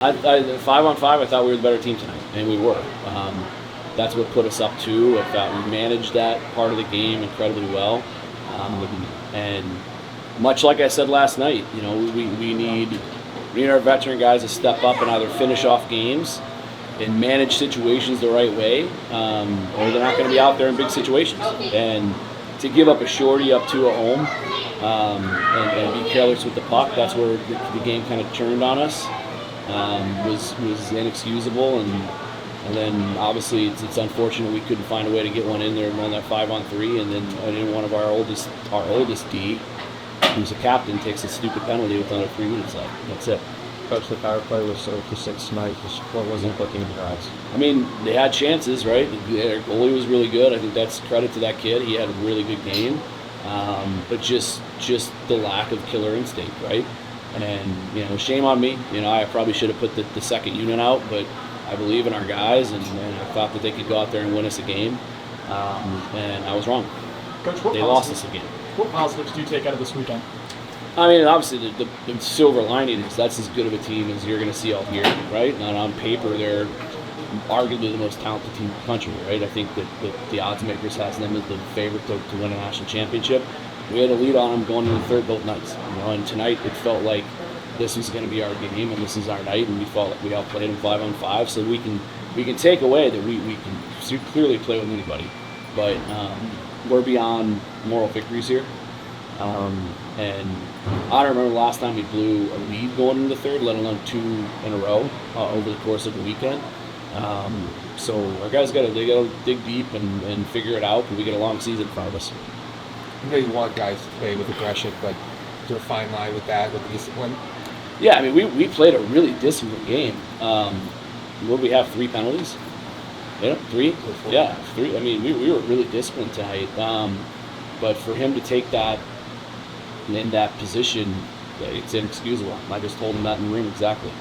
I 5-on-5, I thought we were the better team tonight, and we were. That's what put us up 2. I thought we managed that part of the game incredibly well. And much like I said last night, we need our veteran guys to step up and either finish off games and manage situations the right way, or they're not going to be out there in big situations. And to give up a shorty up 2 at home and be careless with the puck, that's where the game kind of turned on us. Was inexcusable, and then obviously it's unfortunate we couldn't find a way to get one in there and run that 5-on-3, and then one of our oldest D, who's a captain, takes a stupid penalty with under 3 minutes left. That's it. Coach, the power play was 0-6 tonight. What wasn't clicking in your eyes? I mean, they had chances, right? Their goalie was really good. I think that's credit to that kid. He had a really good game, but just the lack of killer instinct, right? And shame on me. I probably should have put the second unit out, but I believe in our guys, and I thought that they could go out there and win us a game, and I was wrong. Coach, they lost us again. What positives do you take out of this weekend? I mean, obviously the silver lining is that's as good of a team as you're going to see all year, right? And on paper, they're arguably the most talented team in the country, right? I think that the odds makers has them as the favorite to win a national championship. We had a lead on them going into the third both nights, and tonight it felt like this was going to be our game and this is our night, and we felt like we outplayed them 5-on-5, so we can take away that we can clearly play with anybody, but we're beyond moral victories here, and I don't remember the last time we blew a lead going into the third, let alone 2 in a row over the course of the weekend. So our guys got to dig deep and figure it out, and we get a long season in front of us. You want guys to play with aggression, but do a fine line with that, with discipline. Yeah, I mean, we played a really disciplined game. Would we have 3 penalties? 3? Yeah, 3. I mean, we were really disciplined tonight. But for him to take that in that position, it's inexcusable. I just told him that in the room exactly.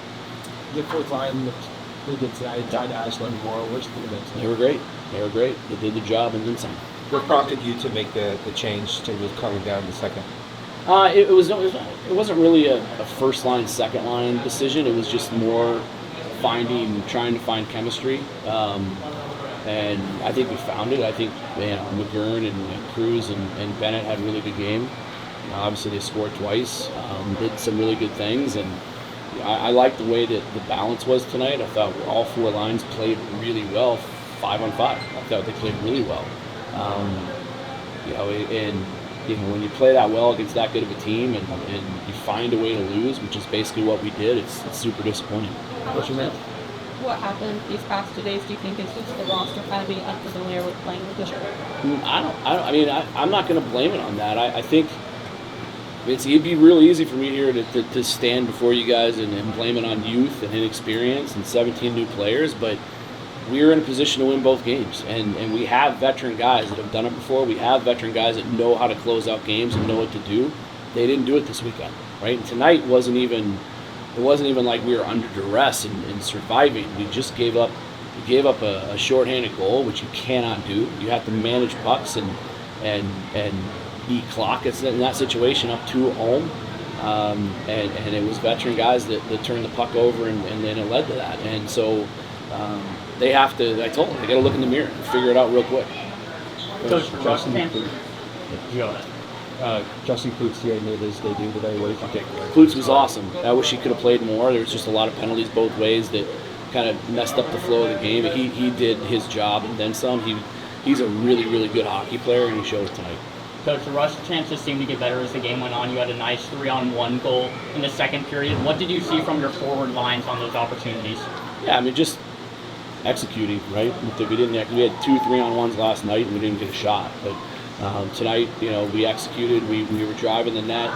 The fourth line looked pretty good tonight. Tried to ask them more. Where's the minutes? They were great. They did the job and then some. What prompted you to make the change to move coming down the second? It wasn't really a first line, second line decision. It was just more trying to find chemistry, and I think we found it. I think McGurn and Cruz and Bennett had a really good game. Obviously, they scored twice, did some really good things, and I liked the way that the balance was tonight. I thought all 4 lines played really well, 5-on-5. I thought they played really well. When you play that well against that good of a team and you find a way to lose, which is basically what we did, it's super disappointing. What's your name? What happened these past 2 days? Do you think it's just the roster kind of being unfamiliar with playing with each other? I'm not going to blame it on that. I think it'd be real easy for me here to stand before you guys and blame it on youth and inexperience and 17 new players, but we were in a position to win both games, and we have veteran guys that have done it before. We have veteran guys that know how to close out games and know what to do. They didn't do it this weekend, right? And tonight wasn't even like we were under duress and surviving. We just gave up a shorthanded goal, which you cannot do. You have to manage pucks and beat clock. It's in that situation up 2 at home, and it was veteran guys that turned the puck over, and then it led to that. And so. They have to. I told them they got to look in the mirror and figure it out real quick. Justin Klutz made his debut today. What did you think? Klutz was awesome. I wish he could have played more. There was just a lot of penalties both ways that kind of messed up the flow of the game. He did his job and then some. He's a really, really good hockey player, and he showed it tonight. Coach, the rush chances seemed to get better as the game went on. You had a nice 3-on-1 goal in the second period. What did you see from your forward lines on those opportunities? Yeah, I mean, just executing, right? We had 2 3-on-1s last night, and we didn't get a shot. But tonight, we executed. We were driving the net,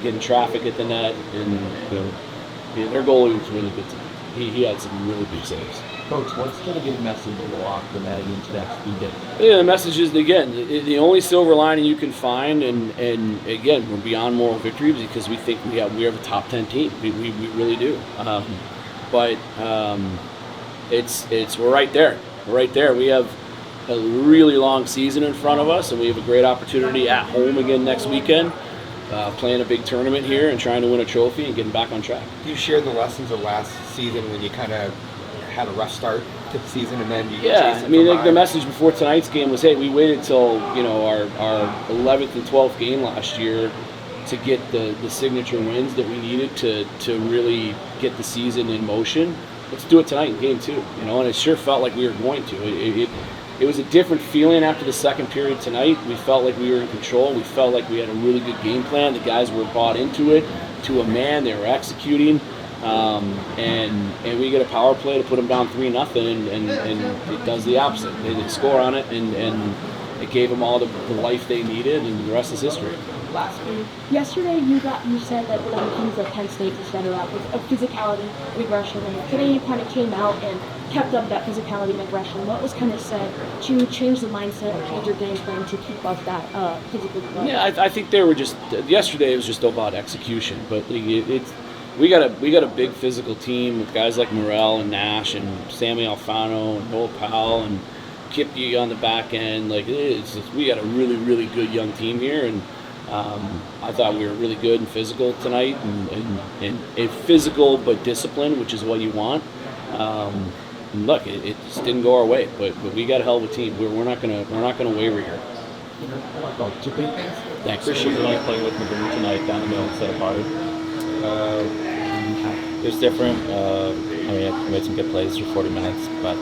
getting traffic at the net, and their goalie was really good tonight. He had some really big saves. Coach, what's going to be the message to lock the net against next weekend? Yeah, the message is, again, the only silver lining you can find, and again, we're beyond moral victory because we think we have a top 10 team. We really do. But we're right there. We're right there. We have a really long season in front of us, and we have a great opportunity at home again next weekend. playing a big tournament here and trying to win a trophy and getting back on track. Do you share the lessons of last season when you kind of had a rough start to the season and then you chased it I mean, from the high? message before tonight's game was, hey, we waited till our 11th and 12th game last year to get the signature wins that we needed to really get the season in motion. Let's do it tonight in game 2, and it sure felt like we were going to. It was a different feeling after the second period tonight. We felt like we were in control. We felt like we had a really good game plan. The guys were bought into it to a man. They were executing. And we get a power play to put them down 3-0, and it does the opposite. They score on it, and it gave them all the life they needed, and the rest is history. Yesterday, you said that one of the things that Penn State is better at was physicality, aggression, and today you kind of came out and kept up that physicality and aggression. What was kind of said to change the mindset or change your game plan to keep up that physical development? Yeah, I think they were just yesterday. It was just about execution, but we got a big physical team with guys like Morrell and Nash and Sammy Alfano and Noel Powell and Kippy on the back end. We got a really, really good young team here, and I thought we were really good and physical tonight, and physical but disciplined, which is what you want. And look, it just didn't go our way, but we got a hell of a team. We're not gonna waver here. Thanks. Appreciate you like playing with McGrew tonight down the middle instead of Potter. It was different. I made some good plays for 40 minutes, but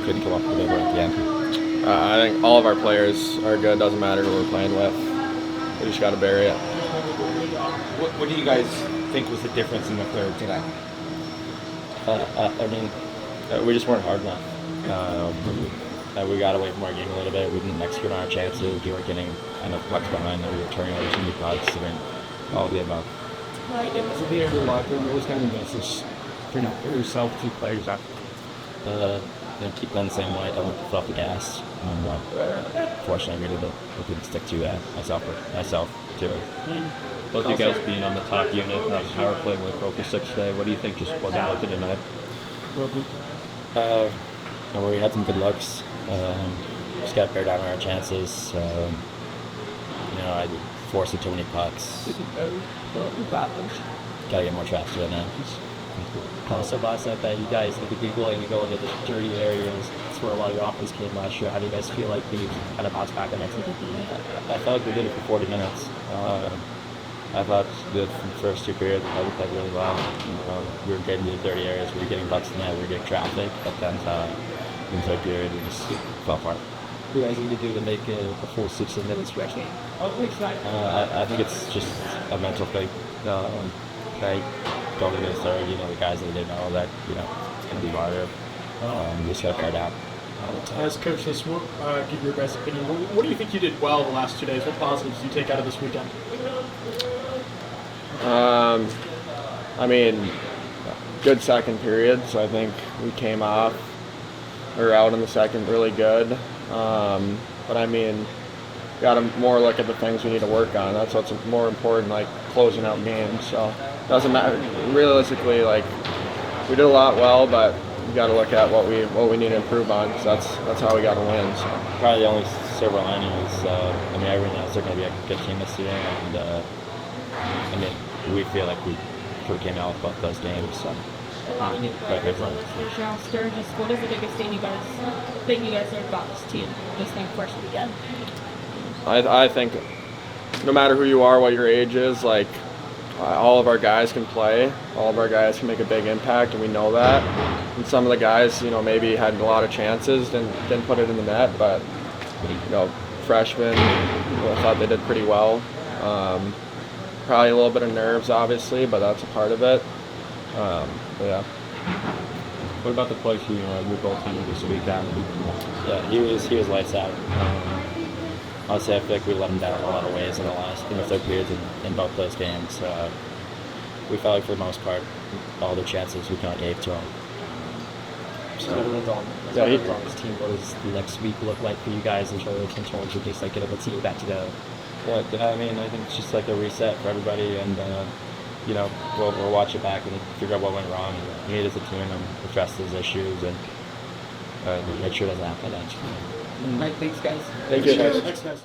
couldn't come up with a big one at the end. I think all of our players are good. Doesn't matter who we're playing with. We just got to bury it. What do you guys think was the difference in the third tonight? We just weren't hard enough. We got away from our game a little bit. We didn't execute on our chances. We weren't getting enough pucks behind. We were turning over too many pucks. All of the above. As a leader of the locker room, what was kind of the message for yourself, 2 players after? Keep playing the same way. Don't put off the gas. Fortunately, we didn't stick to that. Myself too. Both you guys being on the top unit, power play with focus 6 today. What do you think just wasn't working tonight? We had some good looks. Just got to bear down on our chances. I forced too many pucks. Gotta get more traps to it now. Also, Bob said that you guys have been willing to go into the dirty areas. That's where a lot of your offense came last year. How do you guys feel like you kind of bounced back on that? I felt like we did it for 40 minutes. I thought the first 2 periods we played really well. We were getting to the dirty areas. We were getting butts in the net. We were getting traffic. But then in the third period, we just fell apart. What do you guys need to do to make it a full 60 minutes stretch game? I think it's just a mental thing. Going into the third, the guys that didn't know that, it's going to be harder. We just got to bear down. As coach, let's give your best opinion. What do you think you did well the last 2 days? What positives do you take out of this weekend? Good second period. So I think we came out in the second really good. But got to more look at the things we need to work on. That's what's more important, like closing out games. So it doesn't matter. Realistically, we did a lot well, but we got to look at what we need to improve on. Because that's how we got to win. So Probably the only silver lining is, everyone knows they're going to be a good team this year, and we feel like we could have came out with both those games. So. What is the biggest thing you guys learned about this team this first weekend? I think no matter who you are, what your age is, all of our guys can play. All of our guys can make a big impact, and we know that. And some of the guys, maybe had a lot of chances, didn't put it in the net, but freshmen, I thought they did pretty well. Probably a little bit of nerves, obviously, but that's a part of it. Yeah. What about the play for your goaltender this weekend? Yeah, he was lights out. Honestly, I feel like we let him down in a lot of ways in the third period in both those games. We felt like for the most part, all the chances we kind of gave to him. On this team, what does the next week look like for you guys in terms of just getting the team back together? Yeah, I think it's just like a reset for everybody, and we'll watch it back and figure out what went wrong, and meet as a team and address those issues and make sure it doesn't happen again. All right, thanks, guys. Thank you. Thanks, guys.